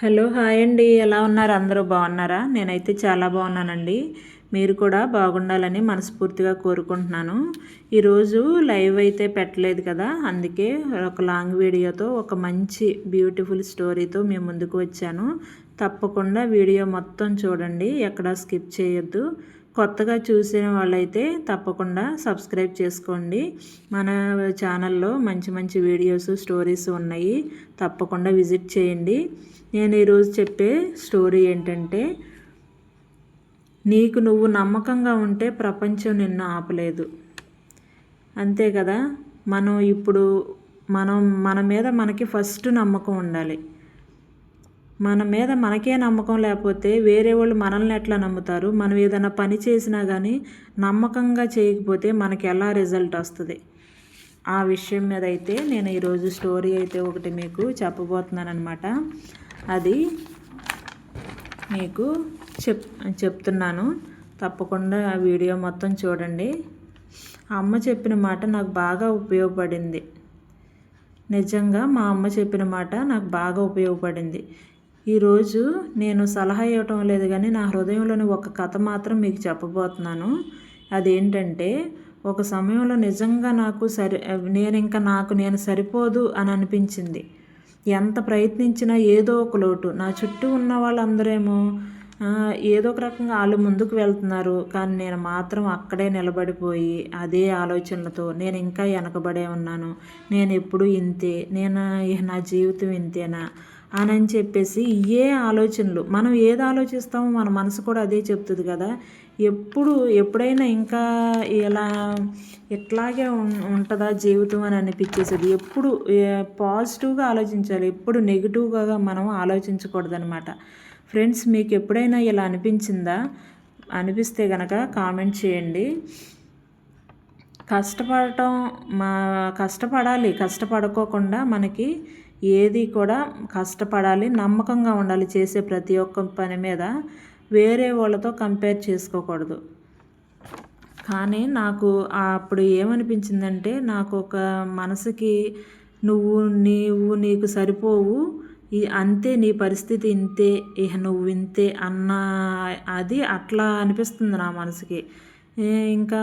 Hello hi అండి, ఎలా ఉన్నారు? అందరూ బాగున్నారా? నేనైతే చాలా బాగున్నానండి. మీరు కూడా బాగుండాలని మనస్ఫూర్తిగా కోరుకుంటున్నాను. ఈరోజు లైవ్ అయితే పెట్టలేదు కదా, అందుకే ఒక లాంగ్ వీడియోతో ఒక మంచి బ్యూటిఫుల్ స్టోరీతో మేము ముందుకు వచ్చాను. తప్పకుండా వీడియో మొత్తం చూడండి, ఎక్కడా స్కిప్ చేయొద్దు. కొత్తగా చూసిన వాళ్ళైతే తప్పకుండా సబ్స్క్రైబ్ చేసుకోండి. మన ఛానల్లో మంచి మంచి వీడియోస్ స్టోరీస్ ఉన్నాయి, తప్పకుండా విజిట్ చేయండి. నేను ఈరోజు చెప్పే స్టోరీ ఏంటంటే, నీకు నువ్వు నమ్మకంగా ఉంటే ప్రపంచం నిన్ను ఆపలేదు. అంతే కదా, మన మీద మనకి ఫస్ట్ నమ్మకం ఉండాలి. మన మీద మనకే నమ్మకం లేకపోతే వేరే వాళ్ళు మనల్ని ఎట్లా నమ్ముతారు? మనం ఏదైనా పని చేసినా కానీ నమ్మకంగా చేయకపోతే మనకి ఎలా రిజల్ట్ వస్తుంది? ఆ విషయం మీద అయితే నేను ఈరోజు స్టోరీ అయితే ఒకటి మీకు చెప్పబోతున్నాను అనమాట. అది మీకు చెప్తున్నాను, తప్పకుండా ఆ వీడియో మొత్తం చూడండి. అమ్మ చెప్పిన మాట నాకు బాగా ఉపయోగపడింది. నిజంగా మా అమ్మ చెప్పిన మాట నాకు బాగా ఉపయోగపడింది. ఈరోజు నేను సలహా ఇవ్వటం లేదు కానీ నా హృదయంలోని ఒక కథ మాత్రం మీకు చెప్పబోతున్నాను. అదేంటంటే, ఒక సమయంలో నిజంగా నేను సరిపోదు అని అనిపించింది. ఎంత ప్రయత్నించినా ఏదో ఒక లోటు. నా చుట్టూ ఉన్న వాళ్ళందరేమో ఏదో ఒక రకంగా వాళ్ళు ముందుకు వెళ్తున్నారు, కానీ నేను మాత్రం అక్కడే నిలబడిపోయి అదే ఆలోచనలతో నేను ఇంకా వెనకబడే ఉన్నాను. నేను ఎప్పుడు ఇంతే, నా జీవితం ఇంతేనా అని చెప్పేసి ఏ ఆలోచనలు. మనం ఏది ఆలోచిస్తామో మన మనసు కూడా అదే చెప్తుంది కదా. ఎప్పుడైనా ఇంకా ఇట్లాగే ఉంటుందా జీవితం అని అనిపించేసేది. ఎప్పుడు పాజిటివ్గా ఆలోచించాలి, ఎప్పుడు నెగిటివ్గా మనం ఆలోచించకూడదనమాట. ఫ్రెండ్స్, మీకు ఎప్పుడైనా ఇలా అనిపించిందా? అనిపిస్తే కనుక కామెంట్ చేయండి. కష్టపడకోకుండా మనకి ఏది కూడా కష్టపడాలి, నమ్మకంగా ఉండాలి. చేసే ప్రతి ఒక్క పని మీద వేరే వాళ్ళతో కంపేర్ చేసుకోకూడదు. కానీ నాకు అప్పుడు ఏమనిపించిందంటే, నాకు ఒక మనసుకి నీకు సరిపోవు, అంతే, నీ పరిస్థితి ఇంతే, నువ్వు ఇంతే అన్న అది అట్లా అనిపిస్తుంది నా మనసుకి. ఇంకా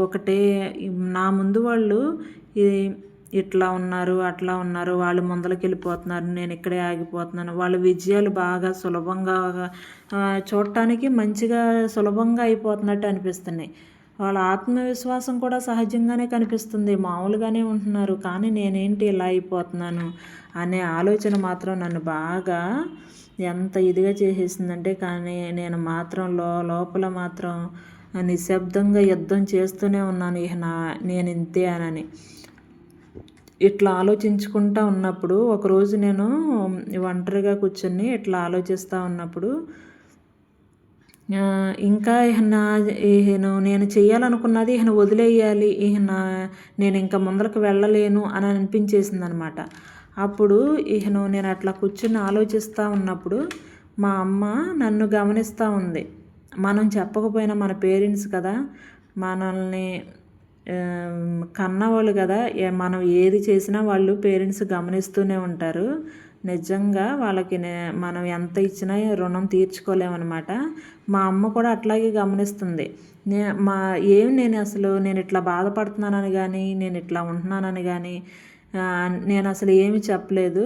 ఒకటే నా ముందు వాళ్ళు ఇట్లా ఉన్నారు, అట్లా ఉన్నారు, వాళ్ళు ముందరికి వెళ్ళిపోతున్నారు, నేను ఇక్కడే ఆగిపోతున్నాను. వాళ్ళ విజయాలు బాగా సులభంగా చూడటానికి మంచిగా సులభంగా అయిపోతున్నట్టు అనిపిస్తున్నాయి. వాళ్ళ ఆత్మవిశ్వాసం కూడా సహజంగానే కనిపిస్తుంది, మామూలుగానే ఉంటున్నారు. కానీ నేనేంటి ఇలా అయిపోతున్నాను అనే ఆలోచన మాత్రం నన్ను బాగా ఎంత ఇదిగా చేసేసిందంటే, కానీ నేను మాత్రం లోపల మాత్రం నిశ్శబ్దంగా యుద్ధం చేస్తూనే ఉన్నాను. నేను ఇంతే అని ఇట్లా ఆలోచించుకుంటూ ఉన్నప్పుడు ఒకరోజు నేను ఒంటరిగా కూర్చొని ఇట్లా ఆలోచిస్తూ ఉన్నప్పుడు, ఇంకా నేను చేయాలనుకున్నది వదిలేయాలి, నేను ఇంకా ముందరకు వెళ్ళలేను అని అనిపించేసింది అనమాట. అప్పుడు నేను అట్లా కూర్చొని ఆలోచిస్తూ ఉన్నప్పుడు మా అమ్మ నన్ను గమనిస్తూ ఉంది. మనం చెప్పకపోయినా మన పేరెంట్స్ కదా, మనల్ని కన్నవాళ్ళు కదా, మనం ఏది చేసినా వాళ్ళు పేరెంట్స్ గమనిస్తూనే ఉంటారు. నిజంగా వాళ్ళకి మనం ఎంత ఇచ్చినా రుణం తీర్చుకోలేమన్నమాట. మా అమ్మ కూడా అట్లాగే గమనిస్తుంది. నేను ఇట్లా బాధపడుతున్నానని కానీ, నేను ఇట్లా ఉంటున్నానని కానీ నేను అసలు ఏమి చెప్పలేదు.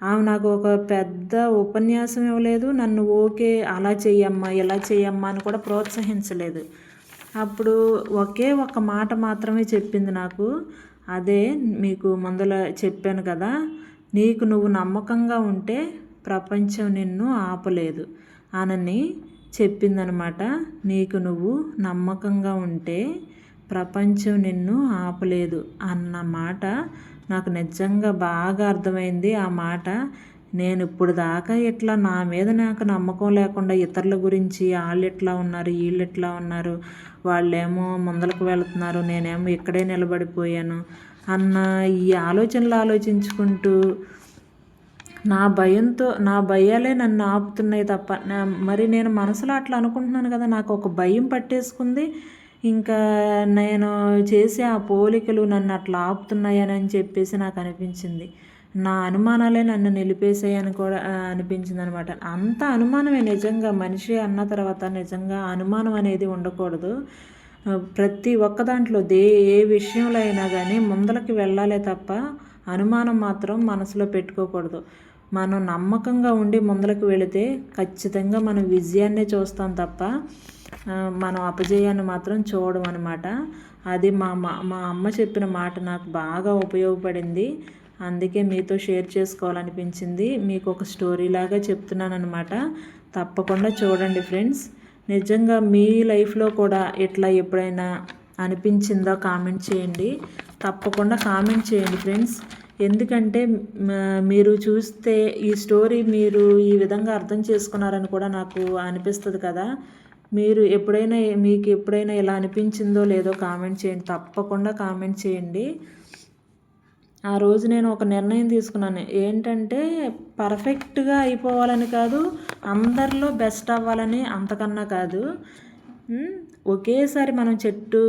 ఆమె నాకు ఒక పెద్ద ఉపన్యాసం ఇవ్వలేదు, నన్ను ఓకే అలా చెయ్యమ్మా ఇలా చెయ్యమ్మా అని కూడా ప్రోత్సహించలేదు. అప్పుడు ఒకే ఒక మాట మాత్రమే చెప్పింది నాకు. అదే మీకు ముందర చెప్పాను కదా, నీకు నువ్వు నమ్మకంగా ఉంటే ప్రపంచం నిన్ను ఆపలేదు అని చెప్పిందనమాట. నీకు నువ్వు నమ్మకంగా ఉంటే ప్రపంచం నిన్ను ఆపలేదు అన్న మాట నాకు నిజంగా బాగా అర్థమైంది. ఆ మాట నేను ఇప్పుడు దాకా ఇట్లా నా మీద నాకు నమ్మకం లేకుండా ఇతరుల గురించి వాళ్ళు ఎట్లా ఉన్నారు, వీళ్ళు ఎట్లా ఉన్నారు, వాళ్ళేమో ముందరకు వెళుతున్నారు, నేనేమో ఇక్కడే నిలబడిపోయాను అన్న ఈ ఆలోచనలు ఆలోచించుకుంటూ నా భయాలే నన్ను ఆపుతున్నాయి తప్ప, మరి నేను మనసులో అట్లా అనుకుంటున్నాను కదా, నాకు ఒక భయం పట్టేసుకుంది. ఇంకా నేను చేసే ఆ పోలికలు నన్ను అట్లా ఆపుతున్నాయని చెప్పేసి నాకు అనిపించింది. నా అనుమానాలే నన్ను నిలిపేసాయని కూడా అనిపించింది అనమాట. అంత అనుమానమే నిజంగా. మనిషి అన్న తర్వాత నిజంగా అనుమానం అనేది ఉండకూడదు. ప్రతి ఒక్క దాంట్లో ఏ విషయంలో అయినా కానీ ముందలకి వెళ్ళాలే తప్ప అనుమానం మాత్రం మనసులో పెట్టుకోకూడదు. మనం నమ్మకంగా ఉండి ముందలకు వెళితే ఖచ్చితంగా మనం విజయాన్నే చూస్తాం తప్ప మనం అపజయాన్ని మాత్రం చూడం అనమాట. అది మా అమ్మ చెప్పిన మాట నాకు బాగా ఉపయోగపడింది. అందుకే మీతో షేర్ చేసుకోవాలనిపించింది. మీకు ఒక స్టోరీ లాగా చెప్తున్నాను అనమాట. తప్పకుండా చూడండి ఫ్రెండ్స్. నిజంగా మీ లైఫ్లో కూడా ఇట్లా ఎప్పుడైనా అనిపించిందో కామెంట్ చేయండి. తప్పకుండా కామెంట్ చేయండి ఫ్రెండ్స్. ఎందుకంటే మీరు చూస్తే ఈ స్టోరీ మీరు ఈ విధంగా అర్థం చేసుకున్నారని కూడా నాకు అనిపిస్తుంది కదా. మీకు ఎప్పుడైనా ఇలా అనిపించిందో లేదో కామెంట్ చేయండి. తప్పకుండా కామెంట్ చేయండి. ఆ రోజు నేను ఒక నిర్ణయం తీసుకున్నాను. ఏంటంటే పర్ఫెక్ట్గా అయిపోవాలని కాదు, అందరిలో బెస్ట్ అవ్వాలని అంతకన్నా కాదు. ఒకేసారి మనం చెట్టు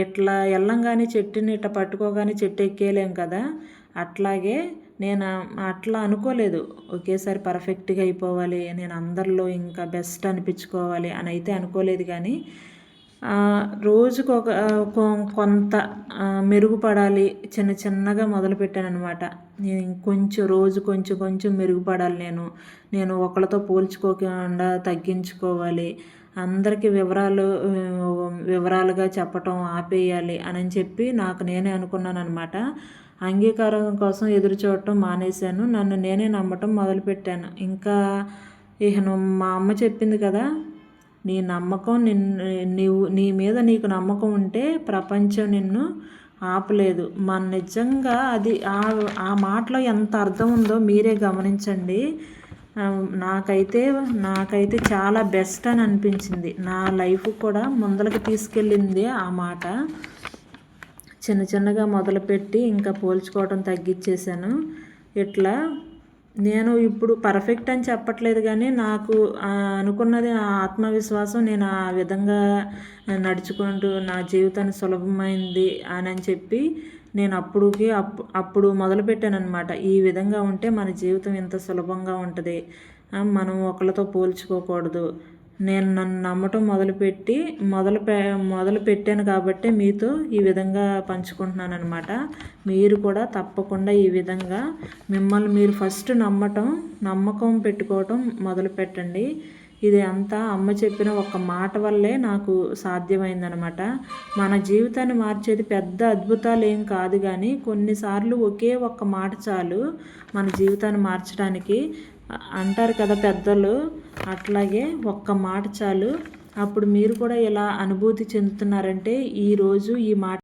ఇట్లా వెళ్ళంగానే చెట్టుని ఇట్లా పట్టుకోగానే చెట్టు ఎక్కేయలేం కదా. అట్లాగే నేను అట్లా అనుకోలేదు. ఒకేసారి పర్ఫెక్ట్గా అయిపోవాలి, నేను అందరిలో ఇంకా బెస్ట్ అనిపించుకోవాలి అని అయితే అనుకోలేదు. కానీ రోజుకు కొంత మెరుగుపడాలి, చిన్నగా మొదలుపెట్టాను అనమాట. నేను రోజు కొంచెం మెరుగుపడాలి. నేను ఒకళ్ళతో పోల్చుకోకుండా తగ్గించుకోవాలి, అందరికీ వివరాలుగా చెప్పటం ఆపేయాలి అని చెప్పి నాకు నేనే అనుకున్నాను అనమాట. అంగీకారం కోసం ఎదురు చూడటం మానేశాను. నన్ను నేనే నమ్మటం మొదలుపెట్టాను. ఇంకా మా అమ్మ చెప్పింది కదా, నీ నమ్మకం నీ మీద నీకు నమ్మకం ఉంటే ప్రపంచం నిన్ను ఆపలేదు. నిజంగా అది ఆ మాటలో ఎంత అర్థం ఉందో మీరే గమనించండి. నాకైతే చాలా బెస్ట్ అని అనిపించింది. నా లైఫ్ కూడా ముందలకి తీసుకెళ్ళింది ఆ మాట. చిన్నగా మొదలుపెట్టి ఇంకా పోల్చుకోవడం తగ్గించేశాను. ఇట్లా నేను ఇప్పుడు పర్ఫెక్ట్ అని చెప్పట్లేదు, కానీ నాకు అనుకున్నది ఆత్మవిశ్వాసం. నేను ఆ విధంగా నడుచుకుంటూ నా జీవితాన్ని సులభమైంది అని చెప్పి నేను అప్పుడు మొదలుపెట్టాను అనమాట. ఈ విధంగా ఉంటే మన జీవితం ఎంత సులభంగా ఉంటుంది, మనం ఒకళ్ళతో పోల్చుకోకూడదు. నేను నన్ను నమ్మటం మొదలు పెట్టాను కాబట్టి మీతో ఈ విధంగా పంచుకుంటున్నాను అనమాట. మీరు కూడా తప్పకుండా ఈ విధంగా మిమ్మల్ని మీరు ఫస్ట్ నమ్మకం పెట్టుకోవటం మొదలు పెట్టండి. ఇది అంతా అమ్మ చెప్పిన ఒక మాట వల్లే నాకు సాధ్యమైందనమాట. మన జీవితాన్ని మార్చేది పెద్ద అద్భుతాలు ఏం కాదు, కానీ కొన్నిసార్లు ఒకే ఒక్క మాట చాలు మన జీవితాన్ని మార్చడానికి అంటారు కదా పెద్దలు. అట్లాగే ఒక్క మాట చాలు. అప్పుడు మీరు కూడా ఎలా అనుభూతి చెందుతున్నారంటే ఈరోజు ఈ మాట